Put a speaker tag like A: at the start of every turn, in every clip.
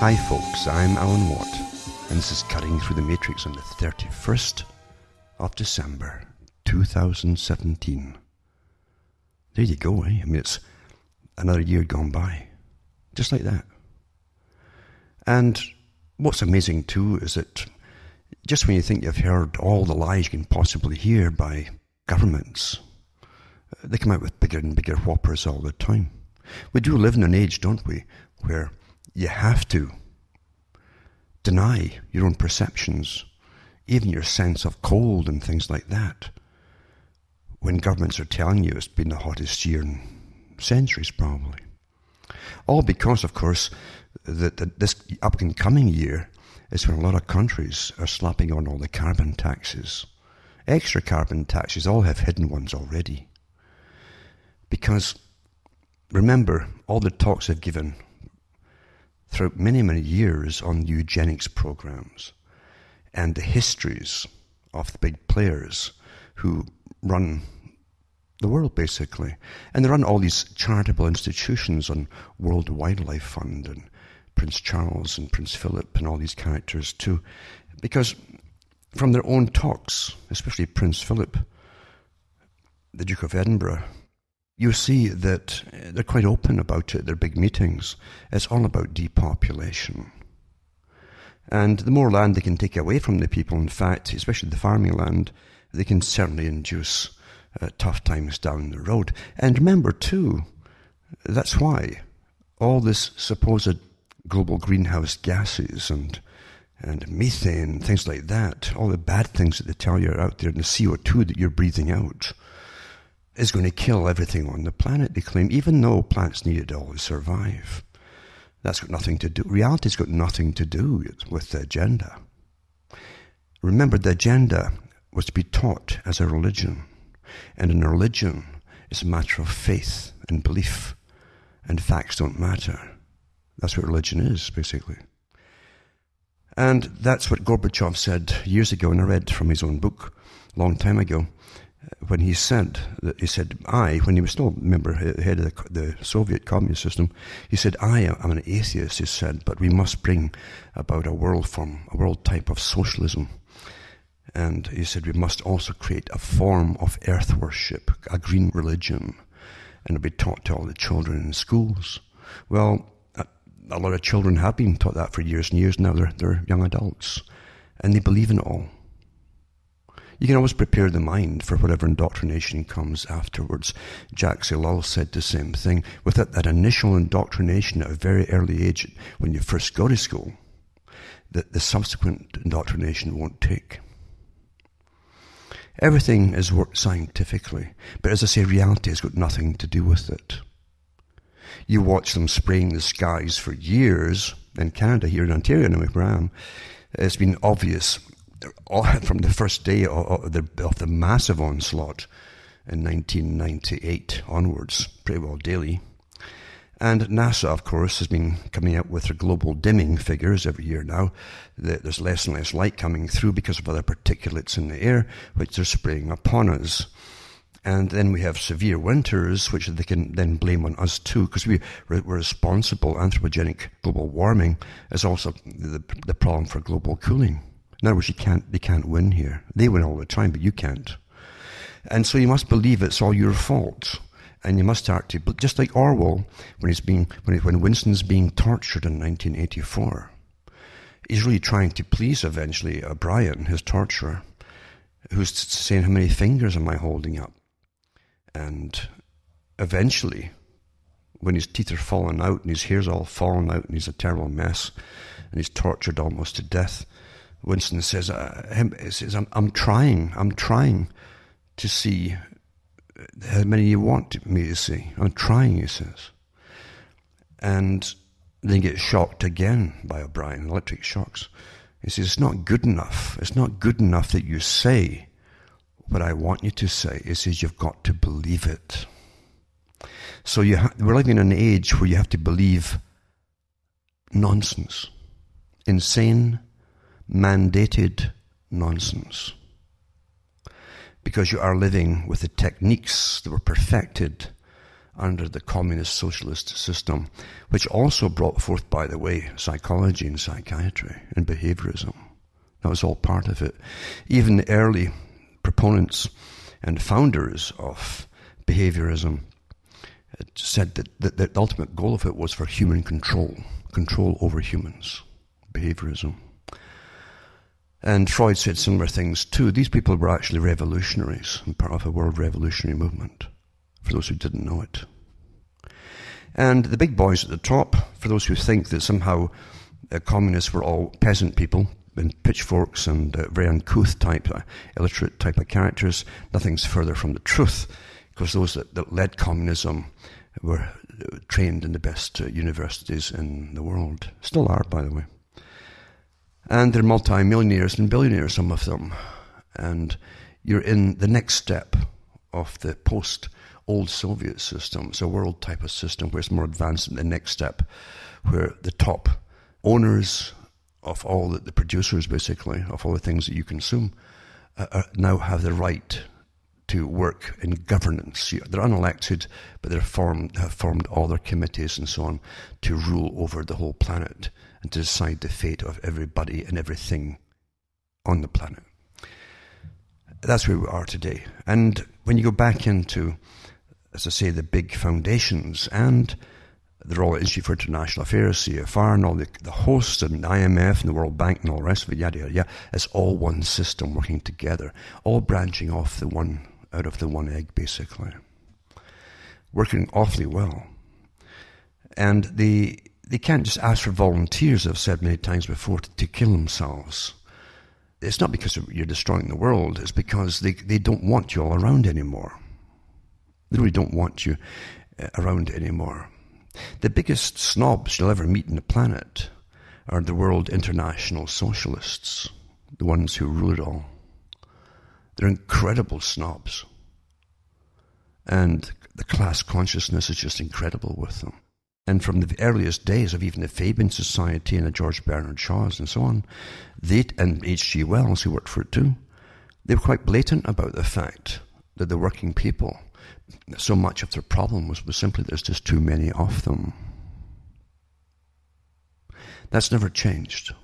A: Hi folks, I'm Alan Watt, and this is Cutting Through the Matrix on the 31st of December 2017. There you go, eh? I mean, it's another year gone by, just like that. And what's amazing too is that just when you think you've heard all the lies you can possibly hear by governments, they come out with bigger and bigger whoppers all the time. We do live in an age, don't we, where you have to deny your own perceptions, even your sense of cold and things like that, when governments are telling you it's been the hottest year in centuries, probably. All because, of course, that this up-and-coming year is when a lot of countries are slapping on all the carbon taxes. Extra carbon taxes, all have hidden ones already. Because, remember, all the talks they've given throughout many, many years on eugenics programs and the histories of the big players who run the world, basically. And they run all these charitable institutions on World Wildlife Fund and Prince Charles and Prince Philip and all these characters too. Because from their own talks, especially Prince Philip, the Duke of Edinburgh, you see that they're quite open about it at their big meetings. It's all about depopulation. And the more land they can take away from the people, in fact, especially the farming land, they can certainly induce tough times down the road. And remember, too, that's why all this supposed global greenhouse gases and methane, things like that, all the bad things that they tell you are out there, and the CO2 that you're breathing out, is going to kill everything on the planet, they claim, even though plants need it all to survive. That's got nothing to do, reality's got nothing to do with the agenda. Remember, the agenda was to be taught as a religion, and in a religion, it's a matter of faith and belief, and facts don't matter. That's what religion is, basically. And that's what Gorbachev said years ago, and I read from his own book a long time ago, when he said, when he was still, remember, head of the Soviet communist system, he said, I am an atheist, he said, but we must bring about a world type of socialism. And he said, we must also create a form of earth worship, a green religion, and it'll be taught to all the children in schools. Well, a lot of children have been taught that for years and years now. They're young adults, and they believe in it all. You can always prepare the mind for whatever indoctrination comes afterwards. Jacques Ellul said the same thing. Without that initial indoctrination at a very early age, when you first go to school, the subsequent indoctrination won't take. Everything is worked scientifically, but as I say, reality has got nothing to do with it. You watch them spraying the skies for years in Canada, here in Ontario, where I am. It's been obvious from the first day of the massive onslaught in 1998 onwards, pretty well daily. And NASA, of course, has been coming out with their global dimming figures every year now. There's less and less light coming through because of other particulates in the air, which they're spraying upon us. And then we have severe winters, which they can then blame on us too, because we're responsible. Anthropogenic global warming is also the problem for global cooling. In other words, they can't win here. They win all the time, but you can't. And so you must believe it's all your fault. And you must start to, just like Orwell, when Winston's being tortured in 1984. He's really trying to please, eventually, Brian, his torturer, who's saying, how many fingers am I holding up? And eventually, when his teeth are falling out and his hair's all fallen out and he's a terrible mess and he's tortured almost to death, Winston says, I'm trying to see how many you want me to see. I'm trying, he says. And then gets shocked again by O'Brien, electric shocks. He says, it's not good enough. It's not good enough that you say what I want you to say. He says, you've got to believe it. So we're living in an age where you have to believe nonsense. Insane, mandated nonsense. Because you are living with the techniques that were perfected under the communist socialist system, which also brought forth, by the way, psychology and psychiatry and behaviourism. That was all part of it. Even the early proponents and founders of behaviourism said that the ultimate goal of it was for human control over humans, behaviourism. And Freud said similar things too. These people were actually revolutionaries and part of a world revolutionary movement, for those who didn't know it. And the big boys at the top, for those who think that somehow communists were all peasant people and pitchforks and very uncouth type, illiterate type of characters, nothing's further from the truth, because those that led communism were trained in the best universities in the world. Still are, by the way. And they're multi-millionaires and billionaires, some of them. And you're in the next step of the post-old Soviet system. It's a world type of system where it's more advanced than the next step, where the top owners of all the producers, basically, of all the things that you consume, now have the right to work in governance. They're unelected, but have formed all their committees and so on to rule over the whole planet and to decide the fate of everybody and everything on the planet. That's where we are today. And when you go back into, as I say, the big foundations and the Royal Institute for International Affairs, CFR, and all the hosts and the IMF and the World Bank and all the rest of it, yada, yada, yada, it's all one system working together, all branching off out of the one egg, basically. Working awfully well. And they can't just ask for volunteers, I've said many times before, to kill themselves. It's not because you're destroying the world, it's because they don't want you all around anymore. They really don't want you around anymore. The biggest snobs you'll ever meet on the planet are the world international socialists, the ones who rule it all. They're incredible snobs. And the class consciousness is just incredible with them. And from the earliest days of even the Fabian Society and the George Bernard Shaws and so on, and H.G. Wells, who worked for it too, they were quite blatant about the fact that the working people, so much of their problem was simply there's just too many of them. That's never changed.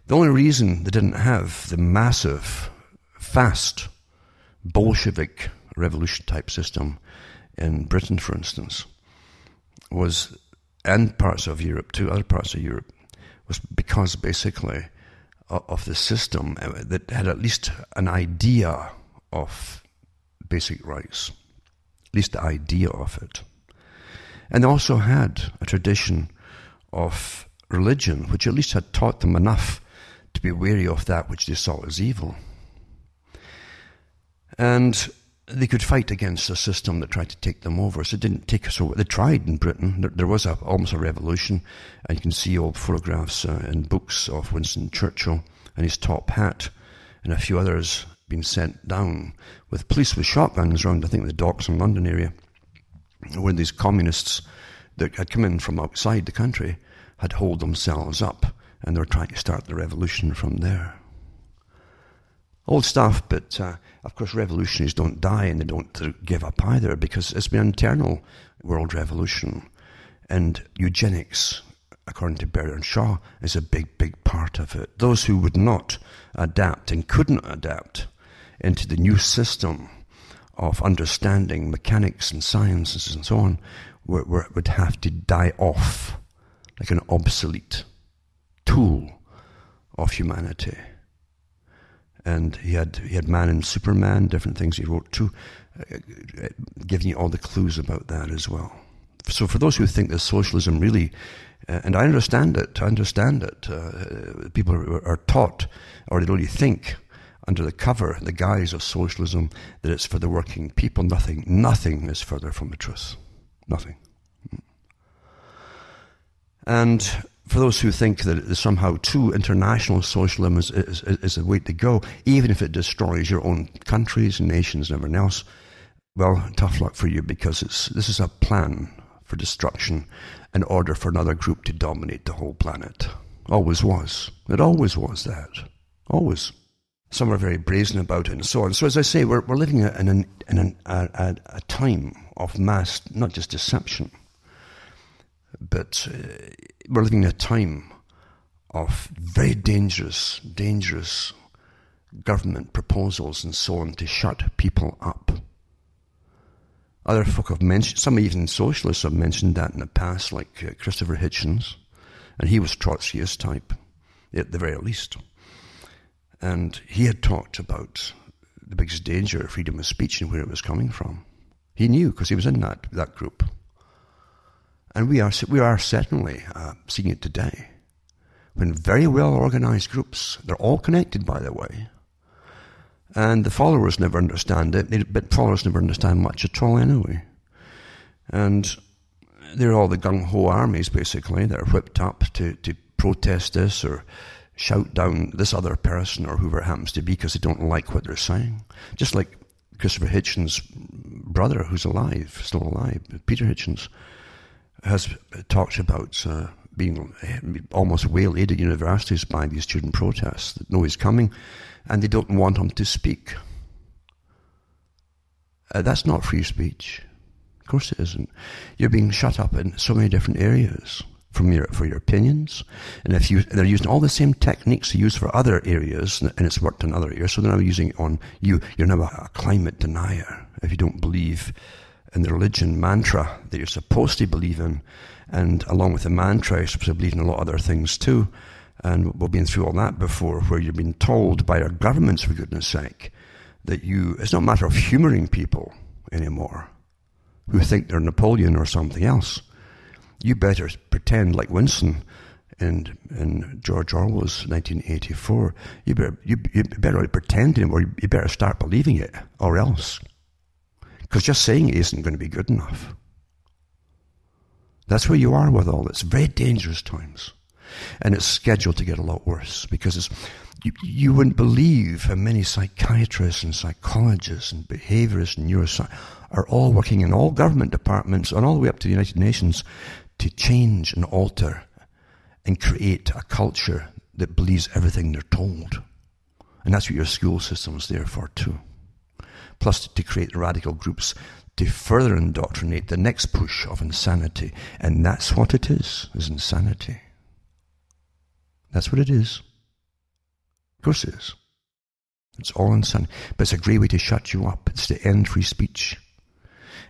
A: The only reason they didn't have the massive, fast, Bolshevik revolution type system in Britain, for instance, was, and parts of Europe too, other parts of Europe, was because basically of the system that had at least an idea of basic rights, at least the idea of it. And they also had a tradition of religion, which at least had taught them enough to be wary of that which they saw as evil. And they could fight against a system that tried to take them over. So it didn't take us over. They tried in Britain. There was almost a revolution. And you can see old photographs and books of Winston Churchill and his top hat and a few others being sent down with police with shotguns around, I think, the docks in London area, where these communists that had come in from outside the country had holed themselves up, and they were trying to start the revolution from there. Old stuff, but of course revolutionaries don't die and they don't give up either, because it's been an internal world revolution. And eugenics, according to Bernard Shaw, is a big, big part of it. Those who would not adapt and couldn't adapt into the new system of understanding mechanics and sciences and so on would have to die off like an obsolete tool of humanity. And he had Man and Superman, different things he wrote too, giving you all the clues about that as well. So for those who think that socialism really, and I understand it, people are taught, or they only think, under the cover, the guise of socialism, that it's for the working people. Nothing is further from the truth. Nothing. And for those who think that somehow too international socialism is the way to go, even if it destroys your own countries and nations and everything else, well, tough luck for you, because this is a plan for destruction in order for another group to dominate the whole planet. Always was. It always was that. Always. Some are very brazen about it and so on. So as I say, we're living in a time of mass, not just deception, but we're living in a time of very dangerous government proposals and so on to shut people up. Other folk have mentioned, some even socialists have mentioned that in the past, like Christopher Hitchens, and he was Trotskyist type, at the very least. And he had talked about the biggest danger of freedom of speech and where it was coming from. He knew, because he was in that group. And we are certainly seeing it today. When very well-organized groups, they're all connected, by the way, and the followers never understand it, but followers never understand much at all anyway. And they're all the gung-ho armies, basically, that are whipped up to protest this or shout down this other person or whoever it happens to be because they don't like what they're saying. Just like Christopher Hitchens' brother, who's still alive, Peter Hitchens, has talked about being almost waylaid at universities by these student protests that know he's coming, and they don't want him to speak. That's not free speech. Of course it isn't. You're being shut up in so many different areas for your opinions, and they're using all the same techniques they use for other areas, and it's worked in other areas, so they're now using it on you. You're now a climate denier if you don't believe in the religion mantra that you're supposed to believe in, and along with the mantra, you're supposed to believe in a lot of other things too. And we've been through all that before, where you've been told by our governments, for goodness sake, that it's not a matter of humouring people anymore who think they're Napoleon or something else. You better pretend like Winston in George Orwell's 1984. You better pretend anymore. You better start believing it, or else. Because just saying it isn't going to be good enough. That's where you are with all this. Very dangerous times. And it's scheduled to get a lot worse, because you wouldn't believe how many psychiatrists and psychologists and behaviorists and neuroscientists are all working in all government departments and all the way up to the United Nations to change and alter and create a culture that believes everything they're told. And that's what your school system is there for too. Plus to create radical groups to further indoctrinate the next push of insanity. And that's what it is insanity. That's what it is. Of course it is. It's all insanity. But it's a great way to shut you up. It's to end free speech.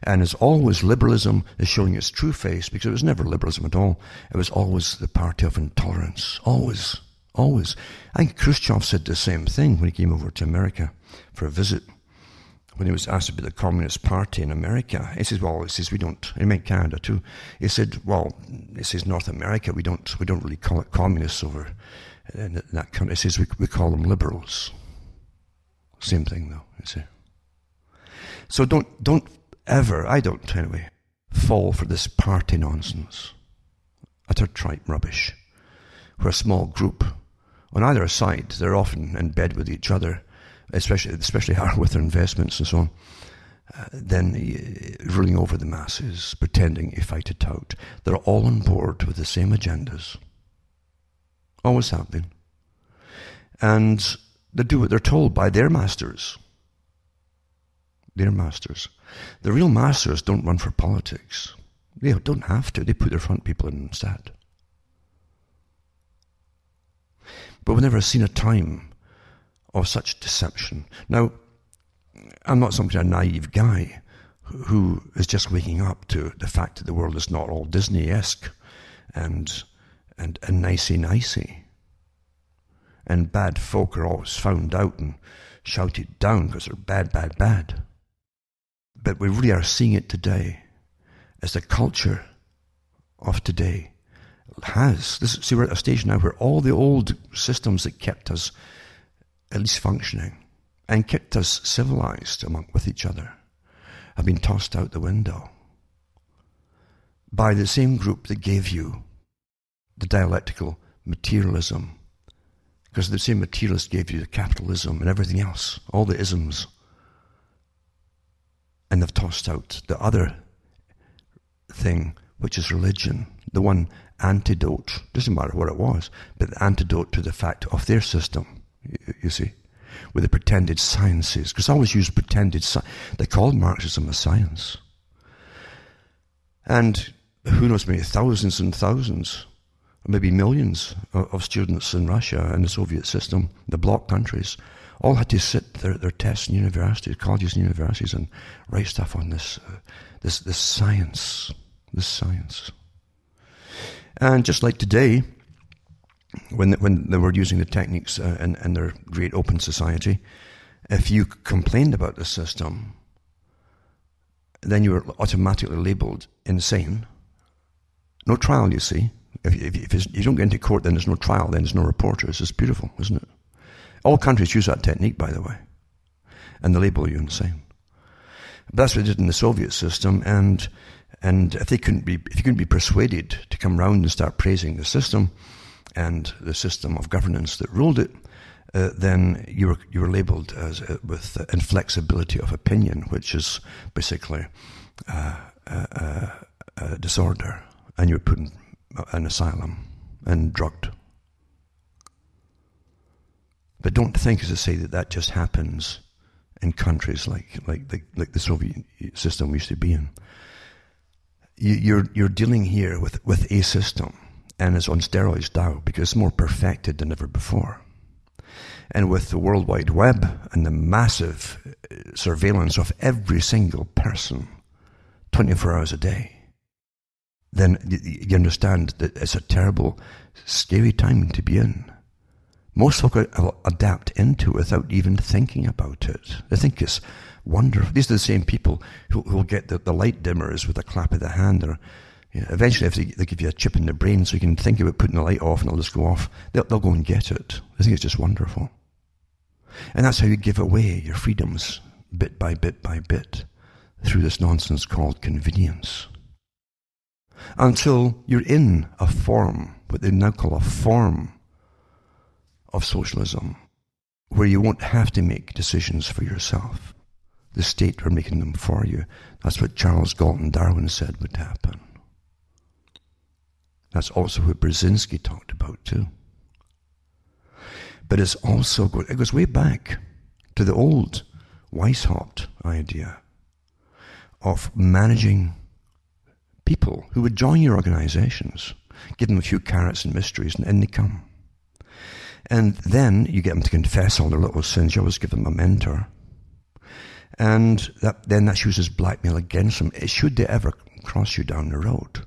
A: And as always, liberalism is showing its true face, because it was never liberalism at all. It was always the party of intolerance. Always. Always. I think Khrushchev said the same thing when he came over to America for a visit. When he was asked about the Communist Party in America, he says, we don't, and he meant Canada too. He said, North America, we don't really call it communists over in that country. He says, we call them liberals. Same thing though, you see. So don't ever, I don't anyway, fall for this party nonsense. Utter tripe rubbish. Where a small group, on either side, they're often in bed with each other, especially with their investments and so on, then ruling over the masses, pretending to fight it out. They're all on board with the same agendas. Always have been. And they do what they're told by their masters. Their masters. The real masters don't run for politics. They don't have to. They put their front people in instead. But we've never seen a time of such deception. Now, I'm not some kind of naive guy who is just waking up to the fact that the world is not all Disney-esque and nicey-nicey. And bad folk are always found out and shouted down because they're bad, bad, bad. But we really are seeing it today as the culture of today has. See, we're at a stage now where all the old systems that kept us at least functioning and kept us civilized with each other have been tossed out the window by the same group that gave you the dialectical materialism, because the same materialist gave you the capitalism and everything else, all the isms, and they've tossed out the other thing, which is religion, the one antidote, doesn't matter what it was, but the antidote to the fact of their system, you see. with the pretended sciences, because I always use pretended science. They call Marxism a science. And who knows, maybe thousands and thousands, maybe millions of students in Russia and the Soviet system, the bloc countries, all had to sit their tests in universities, colleges and universities, and write stuff on this science. And just like today, when they were using the techniques in their great open society, if you complained about the system, then you were automatically labelled insane. No trial, you see. If you don't get into court, then there's no trial, then there's no reporters. It's beautiful, isn't it? All countries use that technique, by the way, and they label you insane. But that's what they did in the Soviet system, and if you couldn't be persuaded to come round and start praising the system and the system of governance that ruled it, then you were labelled as with inflexibility of opinion, which is basically a disorder, and you were put in an asylum and drugged. But don't think, as I say, that just happens in countries like the Soviet system we used to be in. You're dealing here with a system, and it's on steroids now because it's more perfected than ever before. And with the World Wide Web and the massive surveillance of every single person 24 hours a day, then you understand that it's a terrible, scary time to be in. Most folk adapt into it without even thinking about it. They think it's wonderful. These are the same people who will get the light dimmers with a clap of the hand. Or eventually, if they give you a chip in the brain so you can think about putting the light off and it'll just go off, they'll go and get it. I think it's just wonderful. And that's how you give away your freedoms bit by bit by bit through this nonsense called convenience. Until you're in a form, what they now call a form of socialism, where you won't have to make decisions for yourself. The state are making them for you. That's what Charles Galton Darwin said would happen. That's also what Brzezinski talked about too. But it's also it goes way back to the old Weishaupt idea of managing people who would join your organizations, give them a few carrots and mysteries, and in they come. And then you get them to confess all their little sins. You always give them a mentor. And then that's used as blackmail against them, should they ever cross you down the road.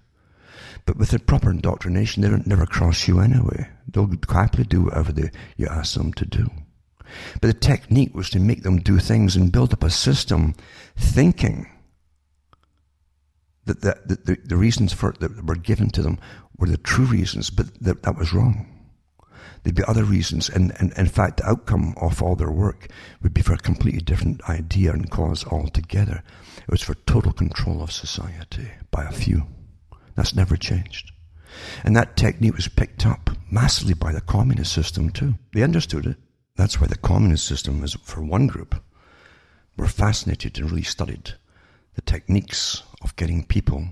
A: But with the proper indoctrination, they don't never cross you anyway. They'll happily do whatever you ask them to do. But the technique was to make them do things and build up a system thinking that the reasons for it that were given to them were the true reasons, but that was wrong. There'd be other reasons, and in fact, the outcome of all their work would be for a completely different idea and cause altogether. It was for total control of society by a few. That's never changed. And that technique was picked up massively by the communist system too. They understood it. That's why the communist system is, for one group, were fascinated and really studied the techniques of getting people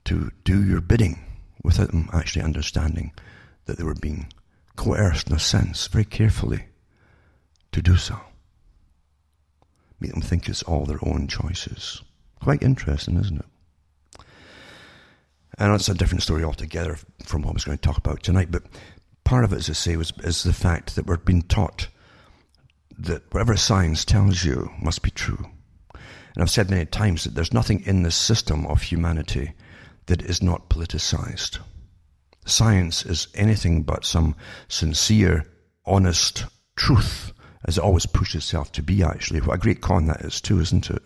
A: to do your bidding without them actually understanding that they were being coerced in a sense, very carefully, to do so. Make them think it's all their own choices. Quite interesting, isn't it? And it's a different story altogether from what I was going to talk about tonight, but part of it, as I say, is the fact that we're being taught that whatever science tells you must be true. And I've said many times that there's nothing in this system of humanity that is not politicized. Science is anything but some sincere, honest truth, as it always pushes itself to be, actually. What a great con that is too, isn't it?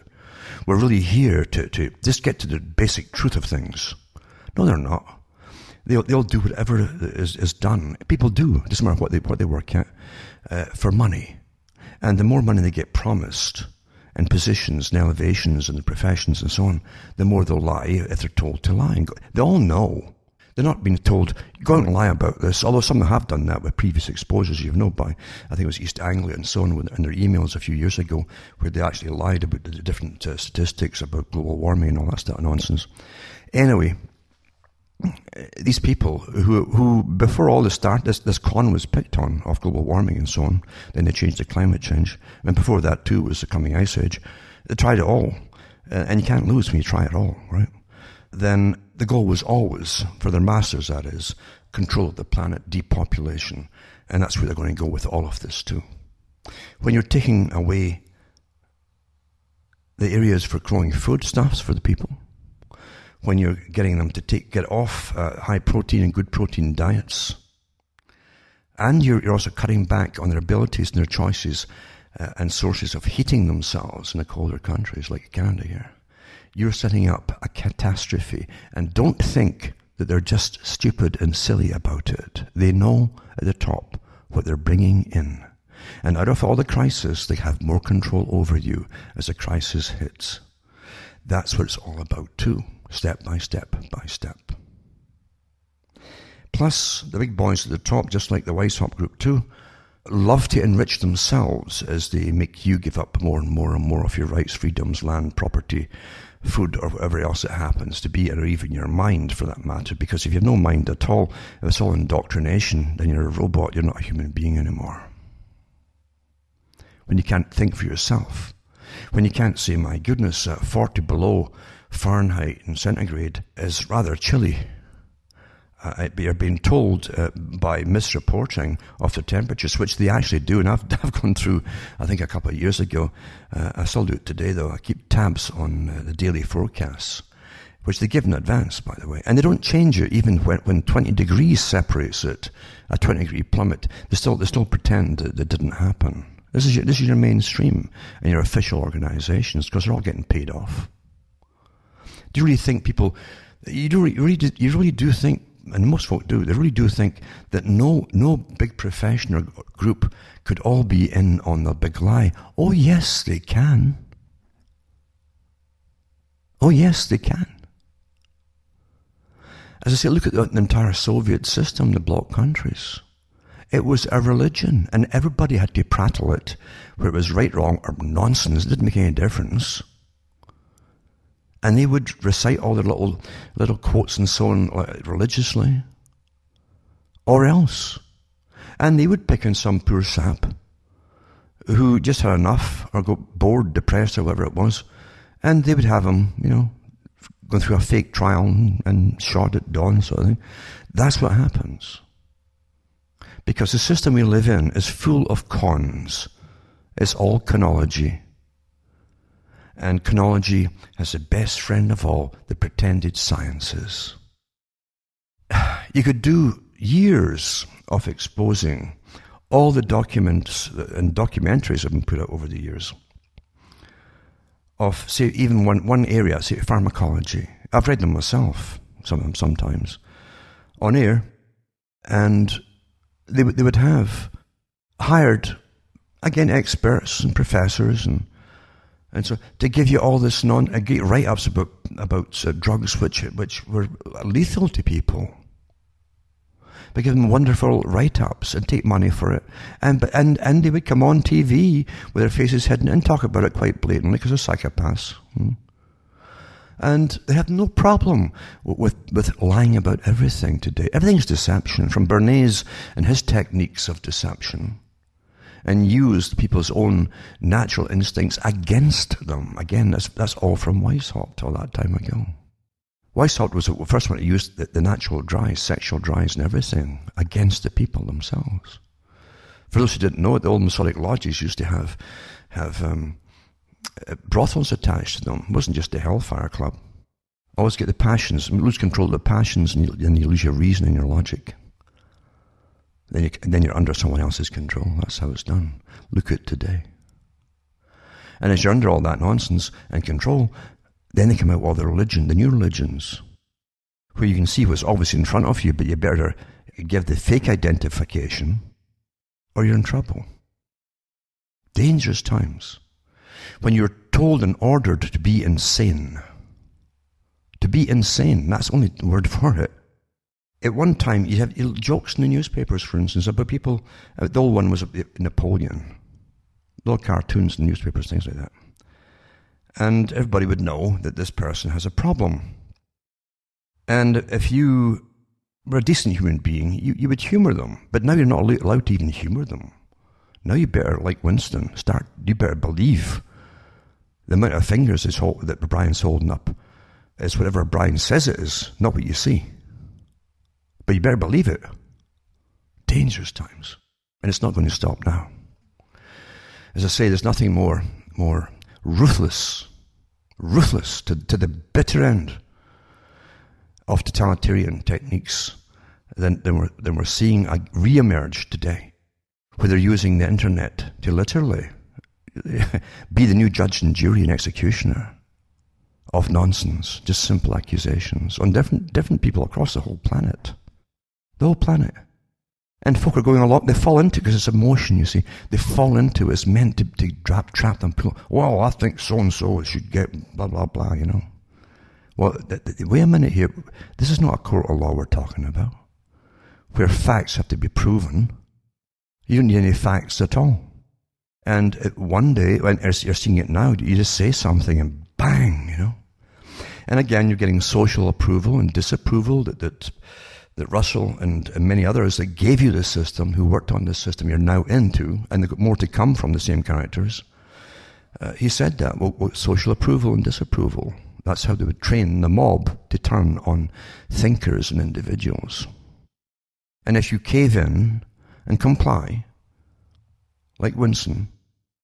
A: We're really here to just get to the basic truth of things. No, they're not. They'll do whatever is done. People do. It doesn't matter what they work at, for money. And the more money they get promised, and positions and elevations in the professions and so on, the more they'll lie if they're told to lie. They all know. They're not being told, go out and lie about this, although some have done that with previous exposures, you know, by, I think it was East Anglia and so on, in their emails a few years ago, where they actually lied about the different statistics about global warming and all that stuff nonsense. Anyway, these people who before all this this con was picked on of global warming and so on, then they changed to climate change, and before that too was the coming ice age. They tried it all, and you can't lose when you try it all, right? Then the goal was always, for their masters that is, control of the planet, depopulation, and that's where they're going to go with all of this too. When you're taking away the areas for growing foodstuffs for the people, when you're getting them to get off high protein and good protein diets, and you're also cutting back on their abilities and their choices and sources of heating themselves in the colder countries like Canada here, you're setting up a catastrophe. And don't think that they're just stupid and silly about it. They know at the top what they're bringing in. And out of all the crises, they have more control over you as a crisis hits. That's what it's all about too, step by step by step. Plus, the big boys at the top, just like the Weishaupt group too, love to enrich themselves as they make you give up more and more and more of your rights, freedoms, land, property, food, or whatever else it happens to be, or even your mind for that matter. Because if you have no mind at all, if it's all indoctrination, then you're a robot, you're not a human being anymore. When you can't think for yourself, when you can't say, my goodness, 40 below Fahrenheit and centigrade is rather chilly. You're being told by misreporting of the temperatures, which they actually do, and I've gone through, I think a couple of years ago, I still do it today though, I keep tabs on the daily forecasts, which they give in advance, by the way, and they don't change it even when 20 degrees separates it, a 20 degree plummet, they still pretend that it didn't happen. This is your mainstream and your official organizations, because they're all getting paid off. Do you really think people, you really do think, and most folk do, they really do think that no big profession or group could all be in on the big lie? Oh yes, they can. Oh yes, they can. As I say, look at the entire Soviet system, the bloc countries. It was a religion, and everybody had to prattle it, where it was right, wrong, or nonsense. It didn't make any difference. And they would recite all their little quotes and so on religiously. Or else. And they would pick on some poor sap who just had enough, or got bored, depressed, or whatever it was, and they would have him, going through a fake trial and shot at dawn sort of thing. That's what happens. Because the system we live in is full of cons. It's all conology. And conology has the best friend of all, the pretended sciences. You could do years of exposing all the documents and documentaries have been put out over the years of, say, even one area, say pharmacology. I've read them myself, some of them sometimes, on air, and they would have hired, again, experts and professors and so to give you all this write-ups about drugs which were lethal to people. They give them wonderful write-ups and take money for it, and they would come on TV with their faces hidden and talk about it quite blatantly because they're psychopaths. And they have no problem with lying about everything today. Everything's deception, from Bernays and his techniques of deception, and used people's own natural instincts against them. Again, that's all from Weishaupt all that time ago. Weishaupt was the first one to use the natural drives, sexual drives and everything against the people themselves. For those who didn't know it, the old Masonic lodges used to have brothels attached to them. It wasn't just the Hellfire Club. Always get the passions, lose control of the passions, and you lose your reason and your logic. Then you're under someone else's control. That's how it's done. Look at today. And as you're under all that nonsense and control, then they come out with all the religion, the new religions, where you can see what's obviously in front of you, but you better give the fake identification or you're in trouble. Dangerous times. When you're told and ordered to be insane. To be insane, that's the only word for it. At one time, you have jokes in the newspapers, for instance, about people. The old one was Napoleon. Little cartoons in newspapers, things like that. And everybody would know that this person has a problem. And if you were a decent human being, you would humour them. But now you're not allowed to even humour them. Now you better, like Winston, you better believe the amount of fingers that Brian's holding up is whatever Brian says it is, not what you see. But you better believe it. Dangerous times. And it's not going to stop now. As I say, there's nothing more ruthless to the bitter end of totalitarian techniques than we're seeing re-emerge today, where they're using the internet to literally be the new judge and jury and executioner of nonsense, just simple accusations on different people across the whole planet. The whole planet. And folk are going along, they fall into it because it's emotion, you see. They fall into it, it's meant to trap them. Well, I think so-and-so should get blah, blah, blah, you know. Well, wait a minute here. This is not a court of law we're talking about, where facts have to be proven. You don't need any facts at all. And one day, when you're seeing it now, you just say something and bang, you know. And again, you're getting social approval and disapproval that Russell and many others that gave you this system, who worked on this system, you're now into, and they've got more to come from the same characters. He said that, well, social approval and disapproval. That's how they would train the mob to turn on thinkers and individuals. And if you cave in and comply, like Winston,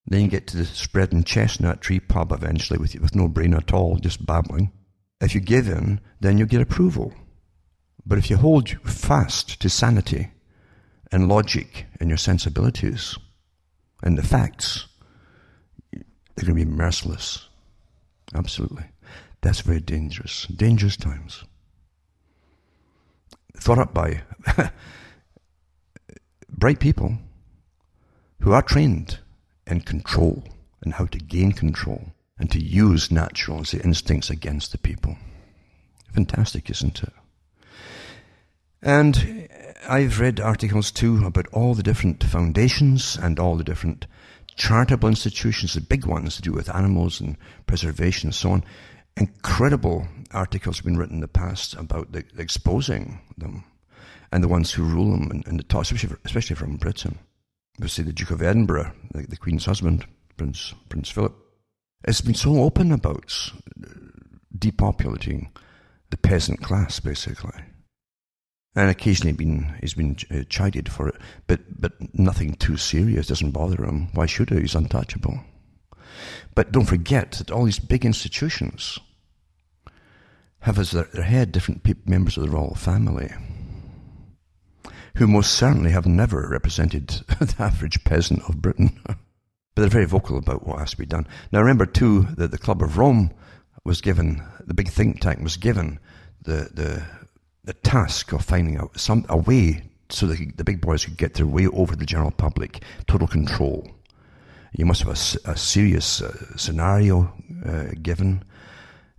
A: then you get to the spreading chestnut tree pub eventually with no brain at all, just babbling. If you give in, then you get approval. But if you hold fast to sanity and logic and your sensibilities and the facts, they're going to be merciless. Absolutely. That's very dangerous. Dangerous times. Thought up by bright people who are trained in control and how to gain control and to use natural instincts against the people. Fantastic, isn't it? And I've read articles too about all the different foundations and all the different charitable institutions, the big ones to do with animals and preservation and so on. Incredible articles have been written in the past about exposing them and the ones who rule them in the top, especially from Britain. We see the Duke of Edinburgh, the Queen's husband, Prince Philip. It's been so open about depopulating the peasant class, basically. And occasionally he's been chided for it, but nothing too serious, doesn't bother him. Why should he? He's untouchable. But don't forget that all these big institutions have as their head different members of the royal family, who most certainly have never represented the average peasant of Britain. But they're very vocal about what has to be done. Now remember too that the Club of Rome was given, the big think tank was given the task of finding out a way so that the big boys could get their way over the general public. Total control. You must have a serious scenario given,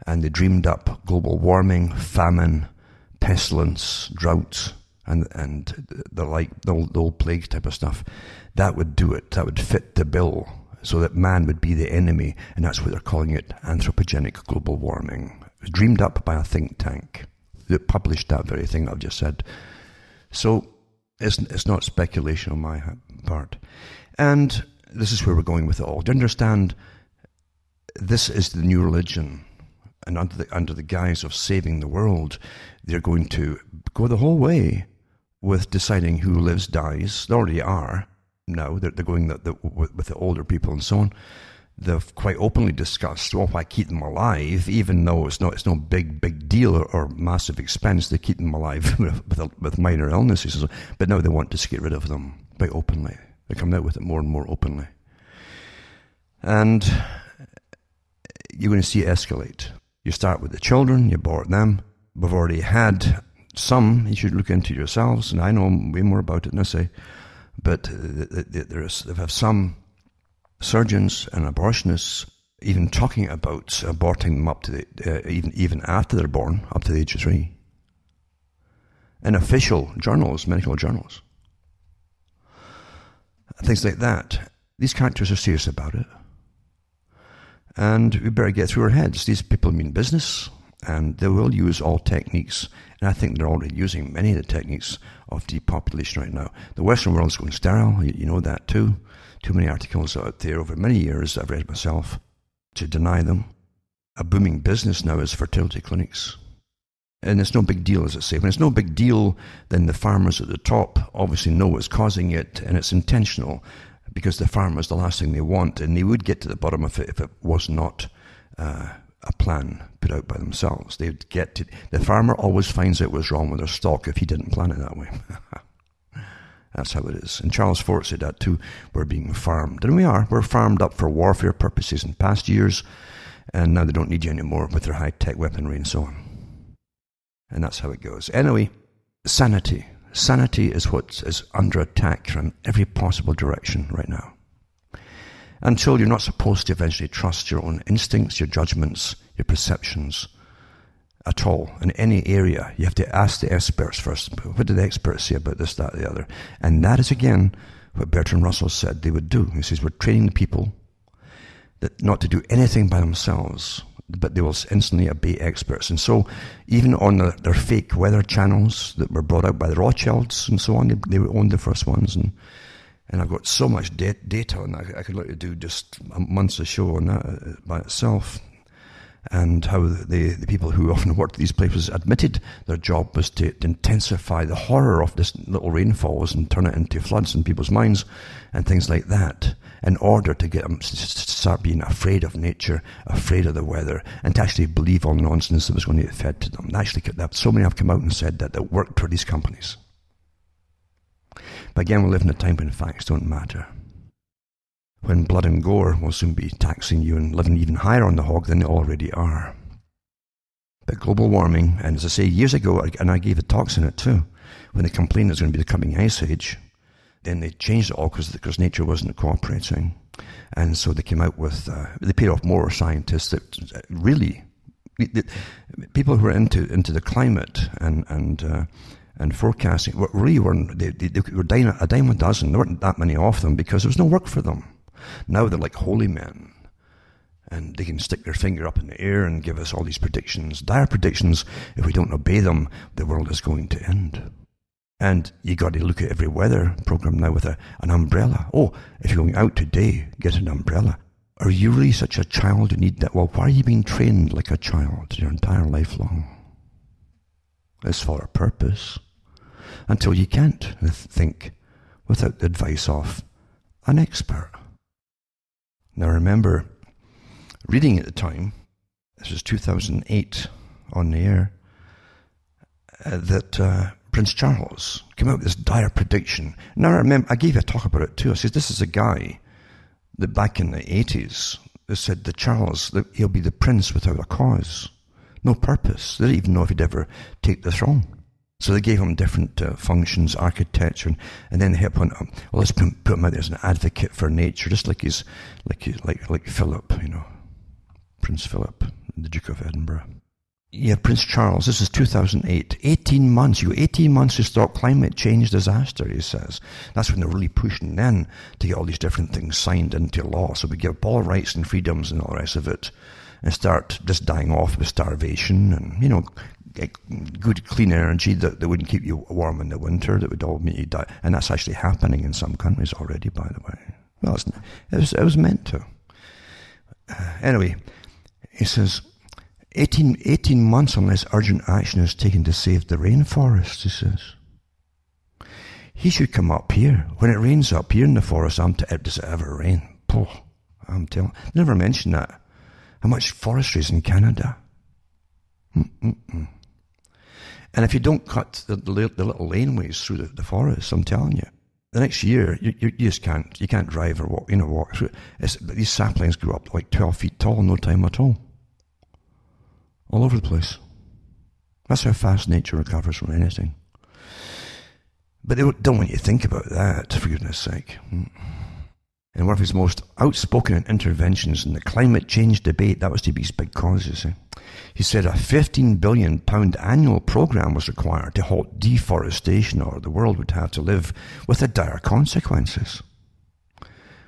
A: and they dreamed up global warming, famine, pestilence, drought, and the old plague type of stuff. That would do it. That would fit the bill, so that man would be the enemy, and that's what they're calling it, anthropogenic global warming. It was dreamed up by a think tank that published that very thing I've just said. So it's not speculation on my part. And this is where we're going with it all. Do you understand? This is the new religion. And under the guise of saving the world, they're going to go the whole way with deciding who lives, dies. They already are now. They're going with the older people and so on. They've quite openly discussed, well, why keep them alive, even though it's no big deal or massive expense. They keep them alive with minor illnesses. But now they want to get rid of them quite openly. They're coming out with it more and more openly. And you're going to see it escalate. You start with the children, you abort them. We've already had some, you should look into yourselves, and I know way more about it than I say, but they have some surgeons and abortionists even talking about aborting them up to even after they're born, up to the age of 3. In official journals, medical journals. Things like that. These characters are serious about it. And we better get through our heads. These people mean business. And they will use all techniques, and I think they're already using many of the techniques of depopulation right now. The Western world is going sterile, you know that too. Too many articles out there over many years I've read myself to deny them. A booming business now is fertility clinics. And it's no big deal, as I say. When it's no big deal, then the farmers at the top obviously know what's causing it, and it's intentional, because the farmers, the last thing they want, and they would get to the bottom of it if it was not a plan put out by themselves. They'd get to, the farmer always finds out what's wrong with their stock if he didn't plan it that way. That's how it is. And Charles Fort said that too. We're being farmed. And we are. We're farmed up for warfare purposes in past years, and now they don't need you anymore with their high-tech weaponry and so on. And that's how it goes. Anyway, sanity. Sanity is what is under attack from every possible direction right now. Until you're not supposed to eventually trust your own instincts, your judgments, your perceptions at all. In any area, you have to ask the experts first. What did the experts say about this, that, the other? And that is, again, what Bertrand Russell said they would do. He says, we're training the people that not to do anything by themselves, but they will instantly obey experts. And so, even on their fake weather channels that were brought out by the Rothschilds and so on, they owned the first ones. And I've got so much data on that. I could literally do just months of show on that by itself. And how the people who often worked at these places admitted their job was to intensify the horror of this little rainfalls and turn it into floods in people's minds and things like that, in order to get them to start being afraid of nature, afraid of the weather, and to actually believe all the nonsense that was going to get fed to them. Actually, so many have come out and said that worked for these companies. But again, we live in a time when facts don't matter. When blood and gore will soon be taxing you and living even higher on the hog than they already are. But global warming, and as I say, years ago, and I gave a talks in it too, when they complained there's going to be the coming ice age, then they changed it all because nature wasn't cooperating. And so they came out with, they paid off more scientists that really, people who were into the climate and forecasting, really they were dying a dime a dozen. There weren't that many of them because there was no work for them. Now they're like holy men, and they can stick their finger up in the air and give us all these predictions, dire predictions. If we don't obey them, the world is going to end. And you got to look at every weather program now with an umbrella. Oh, if you're going out today, get an umbrella. Are you really such a child who need that? Well, why are you being trained like a child your entire life long? It's for a purpose. Until you can't think without the advice of an expert. Now remember, reading at the time, this was 2008 on the air, that Prince Charles came out with this dire prediction. Now remember, I gave you a talk about it too. I said, this is a guy that back in the 80s, they said that Charles, he'll be the prince without a cause. No purpose. They didn't even know if he'd ever take the throne. So they gave him different functions, architecture, and then they hit upon, well, let's put him out there as an advocate for nature, just like he's like Philip, Prince Philip, the Duke of Edinburgh. Yeah, Prince Charles, this is 2008. 18 months, you got 18 months to stop climate change disaster, he says. That's when they're really pushing then to get all these different things signed into law. So we give up all rights and freedoms and all the rest of it, and start just dying off with starvation and, get good clean energy that wouldn't keep you warm in the winter, that would all make you die. And that's actually happening in some countries already, by the way. Well, it was meant to. Anyway, he says, 18 months unless urgent action is taken to save the rainforest, he says. He should come up here. When it rains up here in the forest, does it ever rain? I'm telling you. Never mentioned that. How much forestry is in Canada? And if you don't cut the little laneways through the forest, I'm telling you, the next year you just can't drive or walk through it. These saplings grew up like 12 feet tall in no time at all over the place. That's how fast nature recovers from anything. But they don't want you to think about that, for goodness sake. And one of his most outspoken interventions in the climate change debate, that was to be his big cause, you see. He said a £15 billion annual program was required to halt deforestation, or the world would have to live with the dire consequences.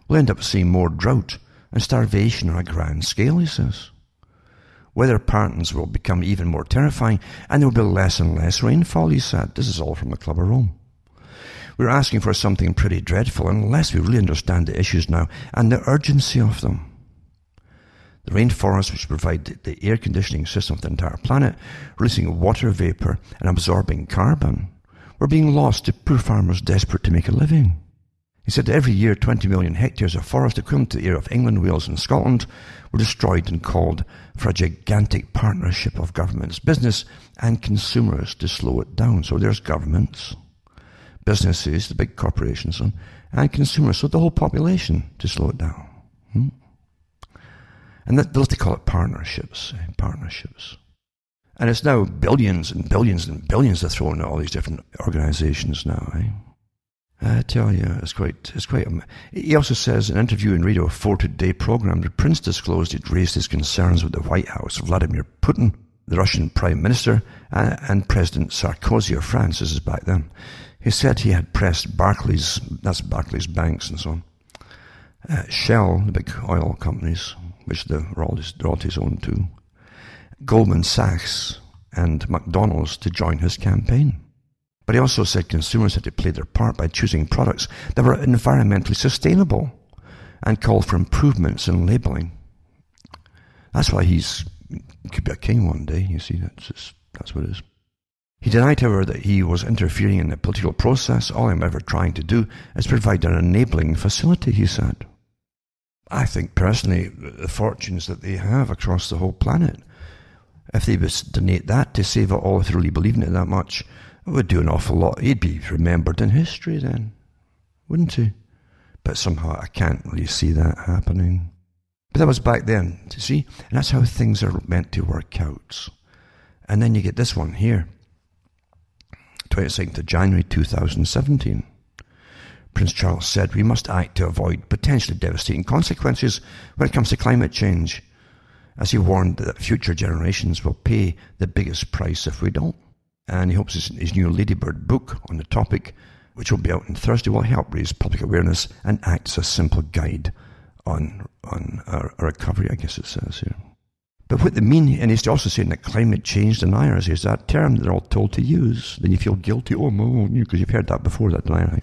A: We'll end up seeing more drought and starvation on a grand scale, he says. Weather patterns will become even more terrifying, and there will be less and less rainfall, he said. This is all from the Club of Rome. We're asking for something pretty dreadful unless we really understand the issues now and the urgency of them. The rainforests, which provide the air conditioning system of the entire planet, releasing water vapor and absorbing carbon, were being lost to poor farmers desperate to make a living. He said that every year 20 million hectares of forest, equivalent to the area of England, Wales and Scotland, were destroyed and called for a gigantic partnership of governments, business and consumers to slow it down. So there's governments, businesses, the big corporations, and consumers, so the whole population to slow it down. And they'll call it partnerships. And it's now billions and billions and billions they're throwing at all these different organizations now. I tell you, it's quite. He also says in an interview in Radio 4 Today program, the Prince disclosed he'd raised his concerns with the White House, Vladimir Putin, the Russian Prime Minister, and President Sarkozy of France. This is back then. He said he had pressed Barclays, that's Barclays banks and so on, Shell, the big oil companies, which the royalties own too, Goldman Sachs and McDonald's to join his campaign. But he also said consumers had to play their part by choosing products that were environmentally sustainable and called for improvements in labelling. That's why he could be a king one day, you see, that's what it is. He denied, however, that he was interfering in the political process. All I'm ever trying to do is provide an enabling facility, he said. I think personally, the fortunes that they have across the whole planet, if they would donate that to save it all, if they really believe in it that much, it would do an awful lot. He'd be remembered in history then, wouldn't he? But somehow I can't really see that happening. But that was back then, you see? And that's how things are meant to work out. And then you get this one here. 22nd of January 2017. Prince Charles said, we must act to avoid potentially devastating consequences when it comes to climate change, as he warned that future generations will pay the biggest price if we don't. And he hopes his new Ladybird book on the topic, which will be out on Thursday, will help raise public awareness and act as a simple guide on a recovery, I guess it says here. But what they mean, and he's also saying that climate change deniers is that term they're all told to use. Then you feel guilty, because you've heard that before, that denier.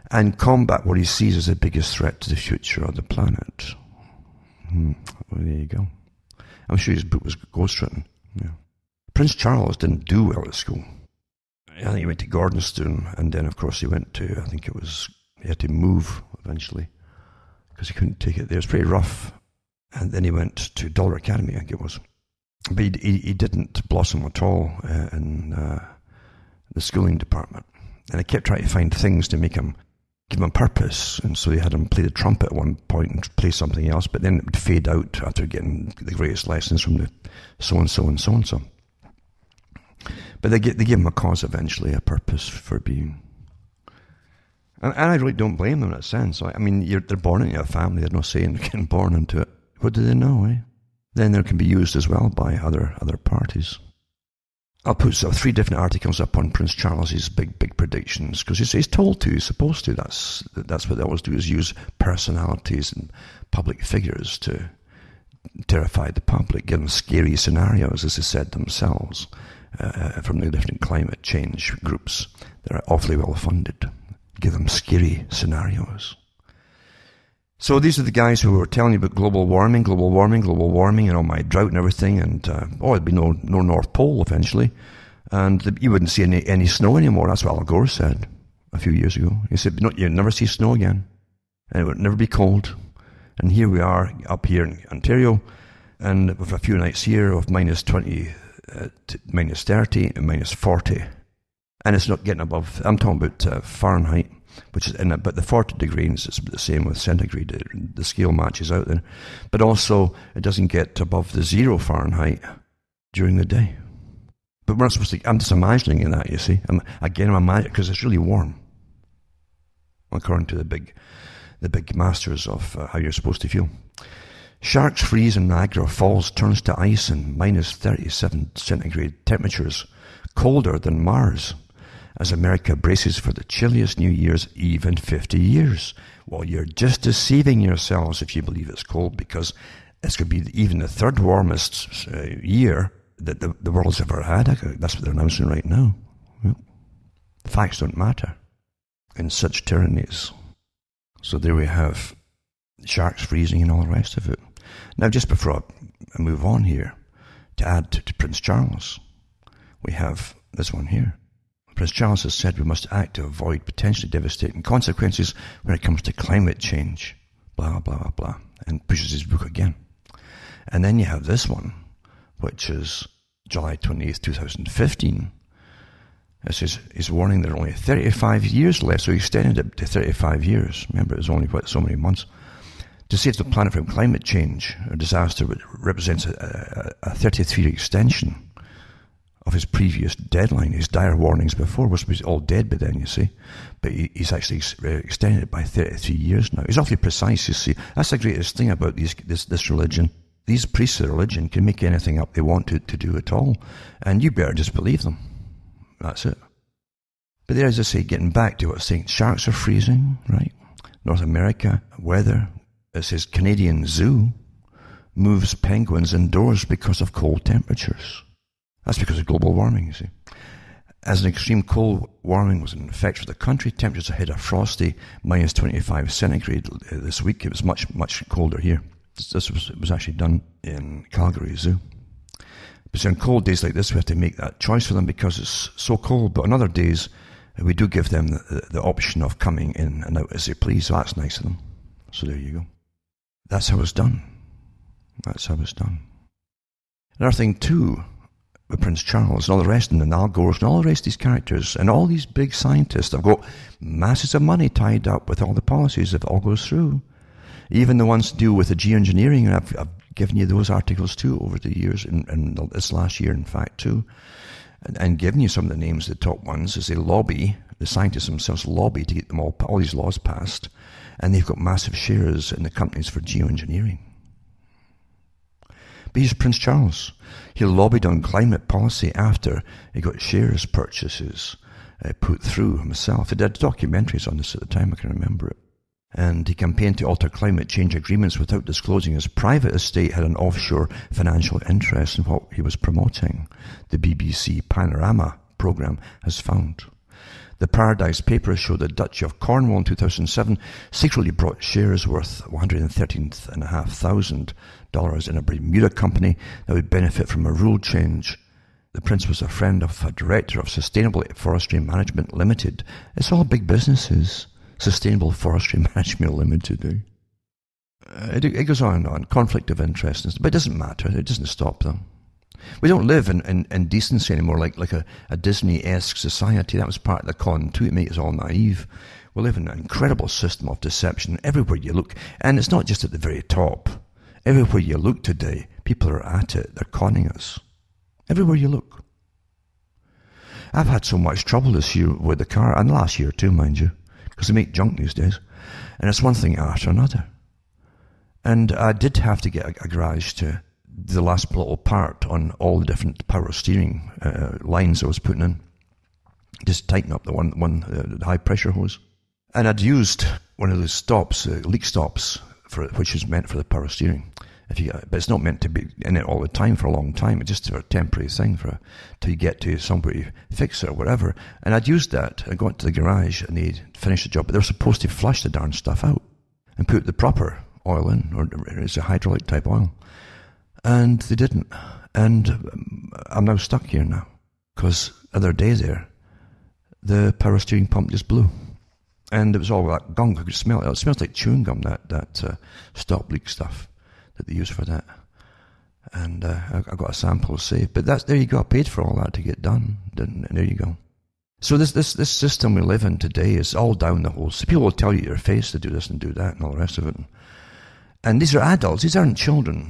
A: And combat what he sees as the biggest threat to the future of the planet. Well, there you go. I'm sure his book was ghostwritten. Yeah. Prince Charles didn't do well at school. I think he went to Gordonstoun, and then, of course, he went to, he had to move eventually, because he couldn't take it there. It was pretty rough. And then he went to Dollar Academy, I think it was. But he didn't blossom at all in the schooling department. And I kept trying to find things to give him a purpose. And so they had him play the trumpet at one point and play something else, but then it would fade out after getting the greatest lessons from the so-and-so and so-and-so. But they give him a cause eventually, a purpose for being. And I really don't blame them in that sense. I mean, they're born into a family. They're no say in getting born into it. What do they know, Then they can be used as well by other parties. I'll put 3 different articles up on Prince Charles's big predictions, because he's told to, he's supposed to. That's what they always do, is use personalities and public figures to terrify the public, give them scary scenarios, as they said themselves, from the different climate change groups that are awfully well funded. Give them scary scenarios. So these are the guys who were telling you about global warming, and all my drought and everything, and there'd be no North Pole eventually, and you wouldn't see any snow anymore. That's what Al Gore said a few years ago. He said, you'd never see snow again, and it would never be cold. And here we are up here in Ontario, and with a few nights here of minus 20, minus 30, and minus 40. And it's not getting above, I'm talking about Fahrenheit, which is in it, but the 40 degrees is the same with centigrade. The scale matches out there. But also, it doesn't get above the 0 Fahrenheit during the day. But we're not supposed to, I'm just imagining that, you see. I'm imagining, because it's really warm, according to the big masters of how you're supposed to feel. Sharks freeze in Niagara Falls, turns to ice in minus 37 centigrade temperatures, colder than Mars, as America braces for the chilliest New Year's Eve in 50 years. Well, you're just deceiving yourselves if you believe it's cold, because This could be even the third warmest year that the world's ever had. That's what they're announcing right now. Well, the facts don't matter in such tyrannies. So there we have sharks freezing and all the rest of it. Now, just before I move on here, to add to Prince Charles, we have this one here. Prince Charles has said we must act to avoid potentially devastating consequences when it comes to climate change. Blah, blah, blah, blah. And pushes his book again. And then you have this one, which is July 28th, 2015. It says he's warning there are only 35 years left, so he extended it to 35 years. Remember, it was only, so many months. To save the planet from climate change or disaster represents a 33-year extension of his previous deadline. His dire warnings before was all dead by then, you see. But he's actually extended it by 33 years now. He's awfully precise, you see. That's the greatest thing about this religion. These priests of the religion can make anything up they want to do at all. And you better just believe them. That's it. But there, as I say, getting back to what I was saying, sharks are freezing, right? North America, weather. It says Canadian zoo moves penguins indoors because of cold temperatures. That's because of global warming, you see. As an extreme cold warming was in effect for the country, temperatures hit a frosty minus 25 centigrade this week. It was much, much colder here. This was actually done in Calgary Zoo. But on cold days like this, we have to make that choice for them because it's so cold. But on other days, we do give them the option of coming in and out as they please. So that's nice of them. So there you go. That's how it's done. That's how it's done. Another thing, too, with Prince Charles and all the rest, and Al Gore and all the rest of these characters, and all these big scientists have got masses of money tied up with all the policies if it all goes through. Even the ones to do with the geoengineering, and I've given you those articles too over the years, and this last year, in fact, too, and given you some of the names of the top ones as they lobby, the scientists themselves lobby to get them all these laws passed, and they've got massive shares in the companies for geoengineering. But he's Prince Charles. He lobbied on climate policy after he got shares purchases put through himself. He did documentaries on this at the time, I can remember it. And he campaigned to alter climate change agreements without disclosing his private estate had an offshore financial interest in what he was promoting, the BBC Panorama programme has found. The Paradise Papers show the Duchy of Cornwall in 2007 secretly bought shares worth $113,500 in a Bermuda company that would benefit from a rule change. The Prince was a friend of a director of Sustainable Forestry Management Limited. It's all big businesses. Sustainable Forestry Management Limited. It goes on and on. Conflict of interest. But it doesn't matter. It doesn't stop them. We don't live in decency anymore like a Disney-esque society. That was part of the con too, to make us all naive. We live in an incredible system of deception everywhere you look. And it's not just at the very top. Everywhere you look today, people are at it. They're conning us. Everywhere you look. I've had so much trouble this year with the car, and last year too, mind you, because they make junk these days. And it's one thing after another. And I did have to get a garage to the last little part on all the different power steering lines I was putting in. Just tighten up the high pressure hose. And I'd used one of those stops, leak stops, which is meant for the power steering. But it's not meant to be in it all the time for a long time. It's just a temporary thing till you get to somebody fix it or whatever. And I'd used that. I got to the garage and they'd finished the job. But they were supposed to flush the darn stuff out and put the proper oil in, or it's a hydraulic type oil. And they didn't. And I'm now stuck here now. Because the other day there, the power steering pump just blew. And it was all that gunk. I could smell it. It smells like chewing gum, that stop leak stuff that they use for that. And I got a sample saved. But there you go. I paid for all that to get done. And there you go. So this system we live in today is all down the hole. So people will tell you to your face to do this and do that and all the rest of it. And these are adults. These aren't children.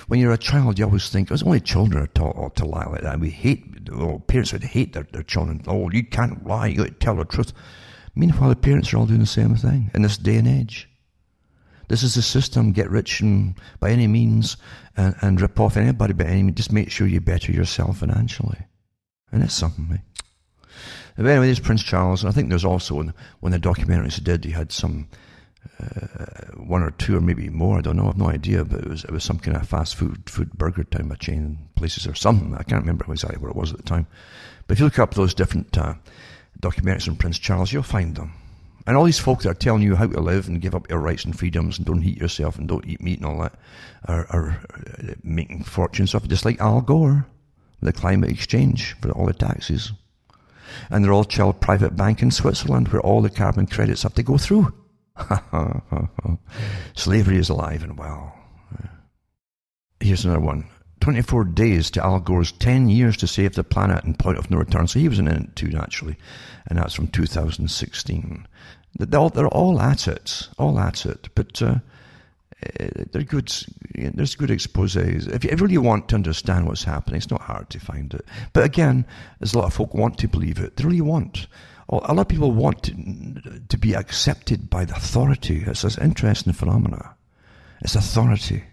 A: When you're a child, you always think, it's only children are taught to lie like that. Parents would hate their children. Oh, you can't lie. You got to tell the truth. Meanwhile, the parents are all doing the same thing in this day and age. This is the system. Get rich by any means and rip off anybody by any means. Just make sure you better yourself financially. And it's something, mate. But anyway, there's Prince Charles. And I think there's also, when the documentaries did, he had some one or two or maybe more, I don't know, I've no idea, but it was some kind of fast food burger time, a chain places or something. I can't remember exactly what it was at the time. But if you look up those different documentaries on Prince Charles, you'll find them. And all these folk that are telling you how to live and give up your rights and freedoms and don't heat yourself and don't eat meat and all that are making fortunes off it, just like Al Gore, the climate exchange for all the taxes. And they're all child private bank in Switzerland where all the carbon credits have to go through. Slavery is alive and well. Here's another one. 24 days to Al Gore's 10 years to save the planet and point of no return. So he was in it too, naturally. And that's from 2016. They're all at it. But they're good. There's good exposés. If you really want to understand what's happening, it's not hard to find it. But again, there's a lot of folk want to believe it. They really want. A lot of people want to be accepted by the authority. It's an interesting phenomena. It's authority.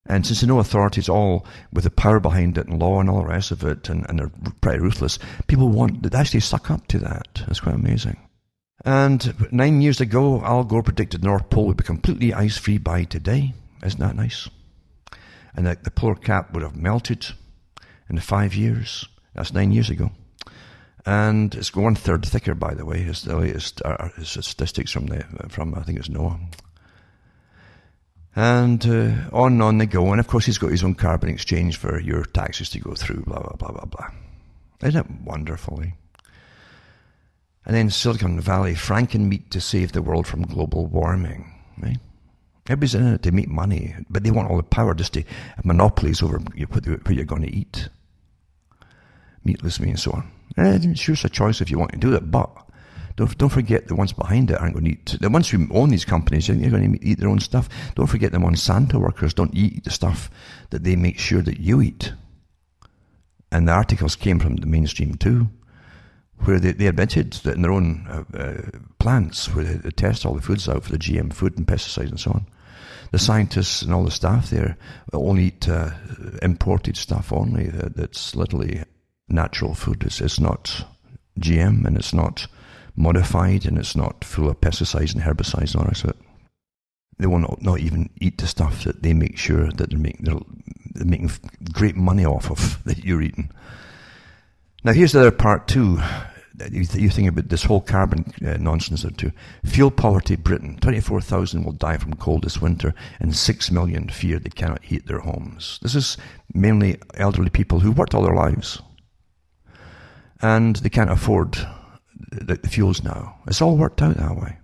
A: And since they know authority is all with the power behind it and law and all the rest of it, and they're pretty ruthless, people they actually suck up to that. It's quite amazing. And 9 years ago, Al Gore predicted the North Pole would be completely ice-free by today. Isn't that nice? And that the polar cap would have melted in 5 years. That's 9 years ago. And it's 1/3 thicker, by the way. It's the latest statistics from I think it's NOAA. And on and on they go. And of course he's got his own carbon exchange for your taxes to go through, blah, blah, blah, blah, blah. Isn't it wonderful? And then Silicon Valley, Frankenmeat to save the world from global warming. Right? Everybody's in it to make money, but they want all the power just to have monopolies over what you're going to eat. Meatless meat and so on. And sure, it's a choice if you want to do it, but don't forget the ones behind it aren't going to eat. The ones who own these companies, they're going to eat their own stuff. Don't forget the Monsanto workers don't eat the stuff that they make sure that you eat. And the articles came from the mainstream too, where they admitted that in their own plants, where they test all the foods out for the GM food and pesticides and so on, the scientists and all the staff there only eat imported stuff only. That's literally natural food. It's not GM and it's not modified and it's not full of pesticides and herbicides and all the rest of it. They will not even eat the stuff that they make sure that they're making great money off of that you're eating. Now here's the other part too. You think about this whole carbon nonsense there too. Fuel poverty, Britain. 24,000 will die from cold this winter and 6 million fear they cannot heat their homes. This is mainly elderly people who worked all their lives. And they can't afford the fuels now. It's all worked out that way.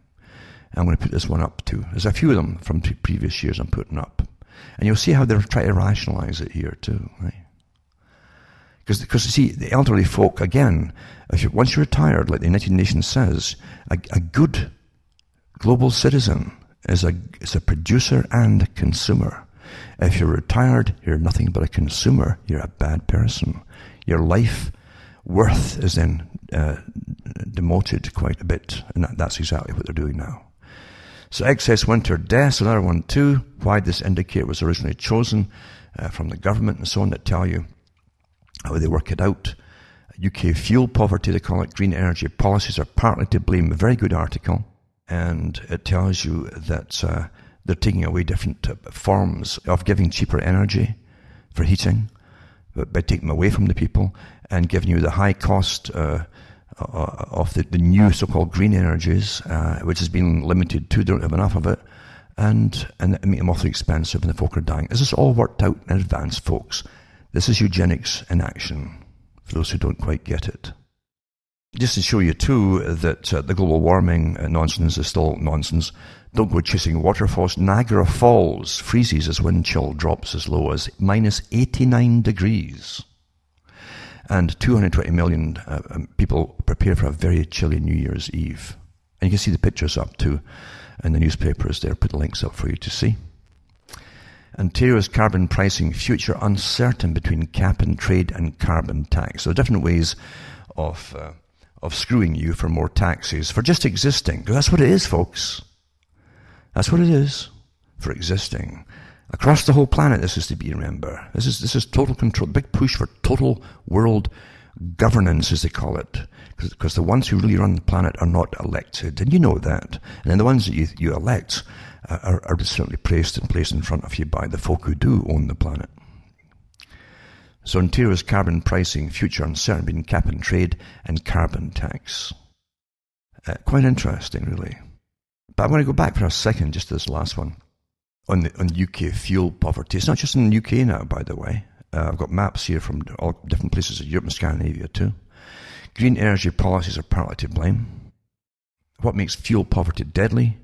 A: I'm going to put this one up too. There's a few of them from previous years I'm putting up. And you'll see how they're trying to rationalize it here too, right? Because you see, the elderly folk, again, once you're retired, like the United Nations says, a good global citizen is a producer and consumer. If you're retired, you're nothing but a consumer. You're a bad person. Your life worth is then demoted quite a bit, and that's exactly what they're doing now. So excess winter deaths, another one too. Why this indicator was originally chosen from the government and so on, that tell you how they work it out. UK fuel poverty, they call it. Green energy policies are partly to blame. A very good article. And it tells you that they're taking away different forms of giving cheaper energy for heating, but by taking them away from the people and giving you the high cost of the new so-called green energies, which has been limited too. They don't have enough of it. And make them awfully expensive and the folk are dying. This is all worked out in advance, folks. This is eugenics in action, for those who don't quite get it. Just to show you too that the global warming nonsense is still nonsense. Don't go chasing waterfalls. Niagara Falls freezes as wind chill drops as low as minus 89 degrees. And 220 million people prepare for a very chilly New Year's Eve. And you can see the pictures up too in the newspapers there. Put the links up for you to see. Ontario's carbon pricing future uncertain between cap and trade and carbon tax. So different ways of screwing you for more taxes for just existing. Because that's what it is, folks. That's what it is for existing. Across the whole planet, this is to be remembered. This is total control. Big push for total world governance, as they call it, because the ones who really run the planet are not elected, and you know that. And then the ones that you elect are certainly placed in front of you by the folk who do own the planet. So Ontario's carbon pricing, future uncertain between cap and trade and carbon tax. Quite interesting, really. But I want to go back for a second, just to this last one, on UK fuel poverty. It's not just in the UK now, by the way. I've got maps here from all different places of Europe and Scandinavia too. Green energy policies are partly to blame. What makes fuel poverty deadly?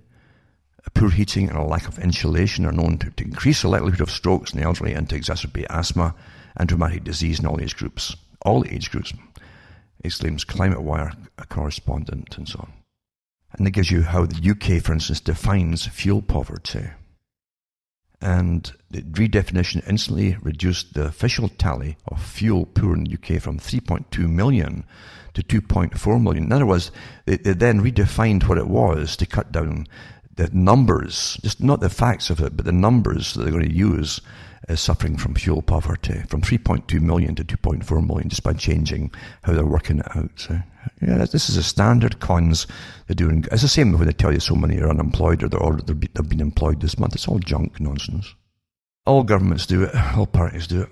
A: Poor heating and a lack of insulation are known to increase the likelihood of strokes in the elderly and to exacerbate asthma and rheumatic disease in all age groups. All age groups, exclaims Climate Wire correspondent and so on. And it gives you how the UK, for instance, defines fuel poverty. And the redefinition instantly reduced the official tally of fuel poor in the UK from 3.2 million to 2.4 million. In other words, they then redefined what it was to cut down the numbers, just not the facts of it, but the numbers that they're going to use as suffering from fuel poverty, from 3.2 million to 2.4 million, just by changing how they're working it out. So, yeah, this is a standard cons they're doing. It's the same when they tell you so many are unemployed or they've been employed this month. It's all junk nonsense. All governments do it. All parties do it.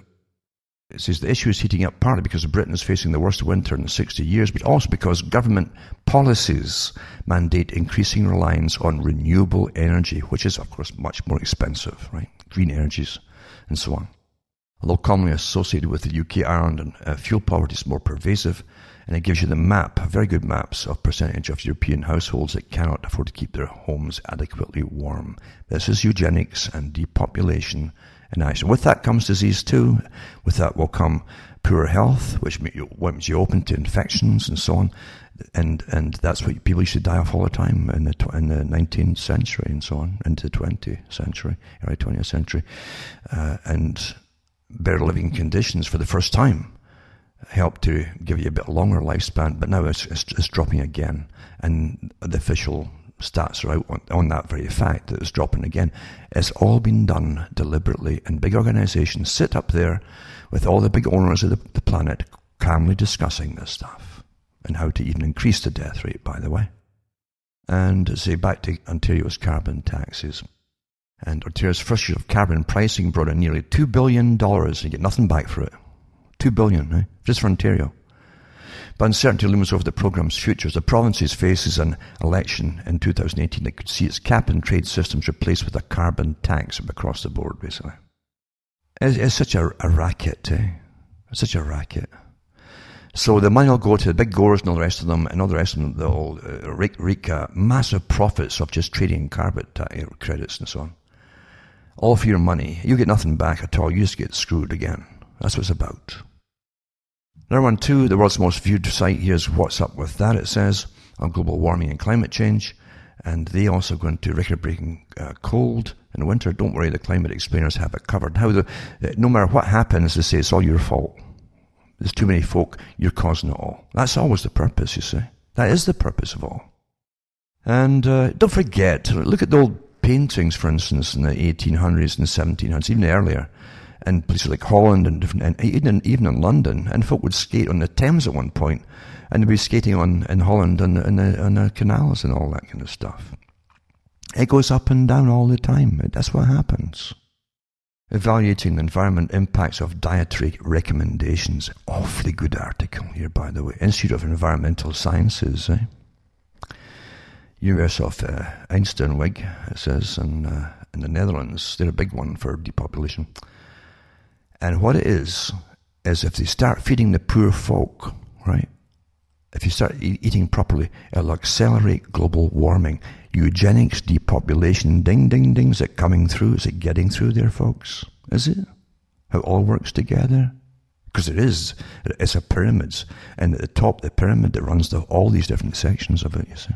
A: It says the issue is heating up partly because Britain is facing the worst winter in 60 years, but also because government policies mandate increasing reliance on renewable energy, which is, of course, much more expensive, right? Green energies and so on. Although commonly associated with the UK, Ireland, and fuel poverty is more pervasive, and it gives you the map, very good maps, of percentage of European households that cannot afford to keep their homes adequately warm. This is eugenics and depopulation in action. With that comes disease too. With that will come poor health, which means you open to infections and so on. And that's what people used to die of all the time in the 19th century and so on, into the 20th century, early 20th century. And better living conditions for the first time helped to give you a bit longer lifespan, but now it's dropping again. And the official stats are out on that very fact that it's dropping again. It's all been done deliberately, and big organizations sit up there with all the big owners of the planet calmly discussing this stuff and how to even increase the death rate, by the way. And say back to Ontario's carbon taxes. And Ontario's first year of carbon pricing brought in nearly $2 billion, and you get nothing back for it. $2 billion, right? Just for Ontario. But uncertainty looms over the programme's future as the province faces an election in 2018 that could see its cap and trade systems replaced with a carbon tax across the board, basically. It's such a racket, eh? It's such a racket. So the money will go to the big Gores and all the rest of them, and all the rest of them, they'll wreak massive profits of just trading carbon credits and so on. All for your money. You get nothing back at all. You just get screwed again. That's what it's about. Another one too, the world's most viewed site, here's what's up with that, it says, on global warming and climate change. And they also go into record-breaking cold in the winter. Don't worry, the climate explainers have it covered. No matter what happens, they say it's all your fault. There's too many folk, you're causing it all. That's always the purpose, you see. That is the purpose of all. And don't forget, look at the old paintings, for instance, in the 1800s and the 1700s, even earlier, and places like Holland and even in London. And folk would skate on the Thames at one point, and they'd be skating in Holland on the canals and all that kind of stuff. It goes up and down all the time. That's what happens. Evaluating the environment impacts of dietary recommendations. Awfully good article here, by the way. Institute of Environmental Sciences. University of Eindhoven, it says, in the Netherlands. They're a big one for depopulation. And what it is if they start feeding the poor folk, right? If you start eating properly, it'll accelerate global warming. Eugenics, depopulation, ding, ding, ding. Is it coming through? Is it getting through there, folks? Is it? How it all works together? Because it is. It's a pyramid. And at the top of the pyramid, it runs all these different sections of it, you see.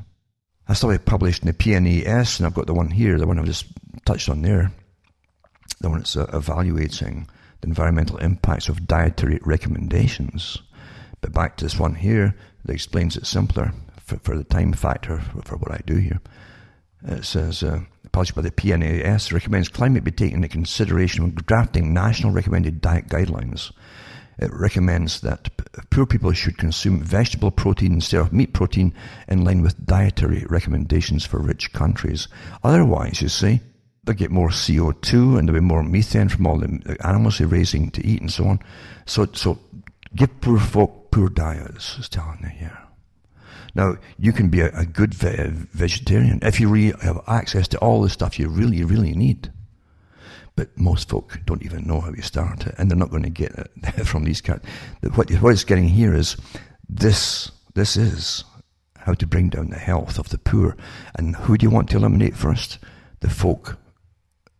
A: I study published in the PNAS, and I've got the one here, the one I've just touched on there. The one that's evaluating the environmental impacts of dietary recommendations. But back to this one here that explains it simpler for the time factor for what I do here. It says, published by the PNAS, recommends climate be taken into consideration when drafting national recommended diet guidelines. It recommends that poor people should consume vegetable protein instead of meat protein in line with dietary recommendations for rich countries. Otherwise, you see, they'll get more CO2 and there'll be more methane from all the animals they're raising to eat and so on. So give poor folk poor diets, is telling you here. Now, you can be a good vegetarian if you really have access to all the stuff you really, really need. But most folk don't even know how you start it, and they're not going to get it from these cats. What it's getting here is this is how to bring down the health of the poor. And who do you want to eliminate first? The folk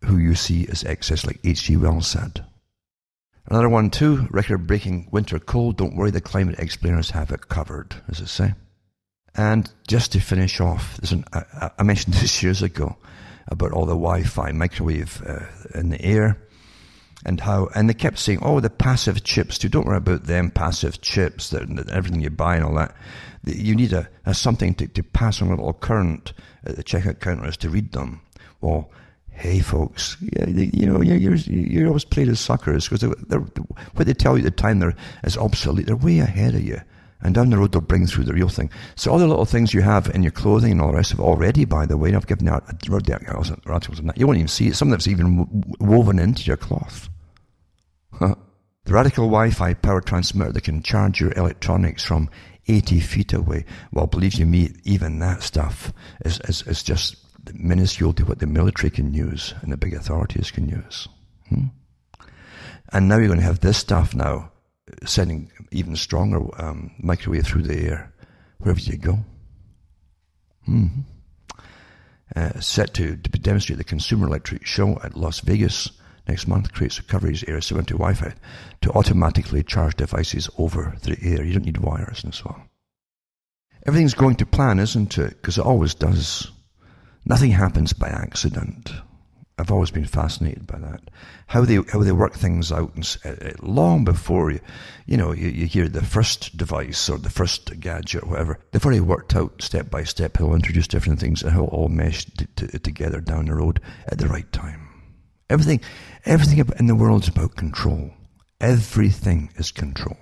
A: who you see as excess, like H.G. Wells said. Another one too, record-breaking winter cold. Don't worry, the climate explainers have it covered, as it say. And just to finish off, I mentioned this years ago about all the Wi-Fi, microwave in the air, and they kept saying, oh, the passive chips too. Don't worry about them passive chips, that everything you buy and all that. You need something to pass on a little current at the checkout counters to read them. Well, hey folks, you're always played as suckers, because what they tell you at the time is obsolete. They're way ahead of you. And down the road, they'll bring through the real thing. So all the little things you have in your clothing and all the rest of it already, by the way, and I've given out articles on that. You won't even see it. Some of it's even woven into your cloth. The radical Wi-Fi power transmitter that can charge your electronics from 80 feet away. Well, believe you me, even that stuff is just minuscule to what the military can use and the big authorities can use. And now you're going to have this stuff now, sending even stronger microwave through the air wherever you go. Set to demonstrate the Consumer Electric Show at Las Vegas next month, creates a coverage area similar to Wi-Fi to automatically charge devices over the air. You don't need wires and so on. Everything's going to plan, isn't it? Because it always does. Nothing happens by accident. I've always been fascinated by that. How they work things out, and long before you hear the first device or the first gadget or whatever. They've already worked out step by step how they'll introduce different things and how it'll all mesh together down the road at the right time. Everything in the world is about control. Everything is control.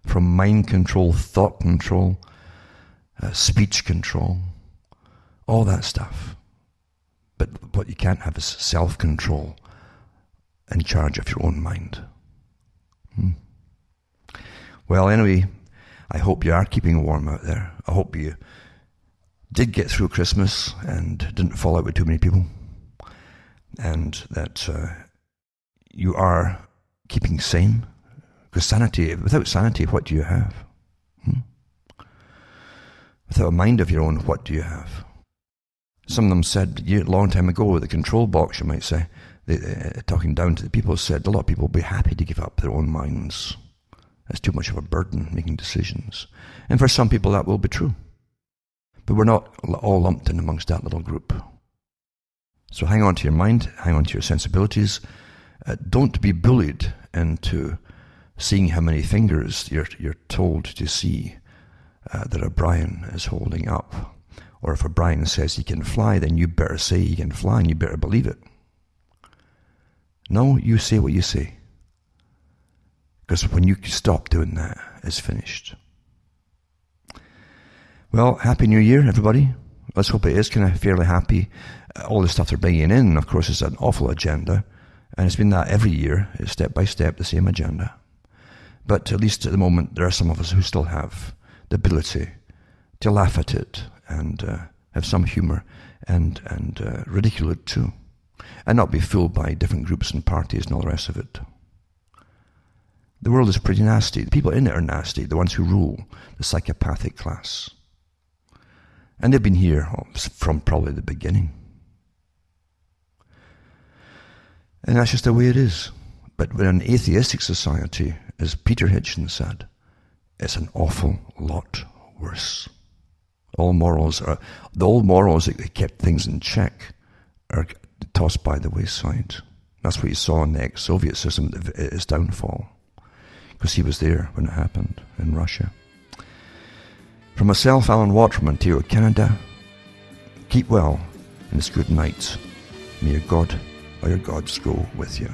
A: From mind control, thought control, speech control, all that stuff. But what you can't have is self-control in charge of your own mind. Well, anyway, I hope you are keeping warm out there. I hope you did get through Christmas and didn't fall out with too many people. And that you are keeping sane. Because sanity, without sanity, what do you have? Without a mind of your own, what do you have? Some of them said a long time ago, the control box, you might say, talking down to the people, said a lot of people will be happy to give up their own minds. It's too much of a burden making decisions. And for some people that will be true. But we're not all lumped in amongst that little group. So hang on to your mind, hang on to your sensibilities. Don't be bullied into seeing how many fingers you're told to see that O'Brien is holding up. Or if O'Brien says he can fly, then you better say he can fly and you better believe it. No, you say what you say. Because when you stop doing that, it's finished. Well, Happy New Year, everybody. Let's hope it is kind of fairly happy. All the stuff they're bringing in, of course, is an awful agenda. And it's been that every year, step by step, the same agenda. But at least at the moment, there are some of us who still have the ability to laugh at it and have some humour and ridicule it too. And not be fooled by different groups and parties and all the rest of it. The world is pretty nasty. The people in it are nasty, the ones who rule, the psychopathic class. And they've been here from probably the beginning. And that's just the way it is. But in an atheistic society, as Peter Hitchens said, it's an awful lot worse. The old morals that kept things in check are tossed by the wayside. That's what you saw in the ex-Soviet system, its downfall. Because he was there when it happened in Russia. From myself, Alan Watt, from Ontario, Canada, keep well, and it's good night. May your God or your gods go with you.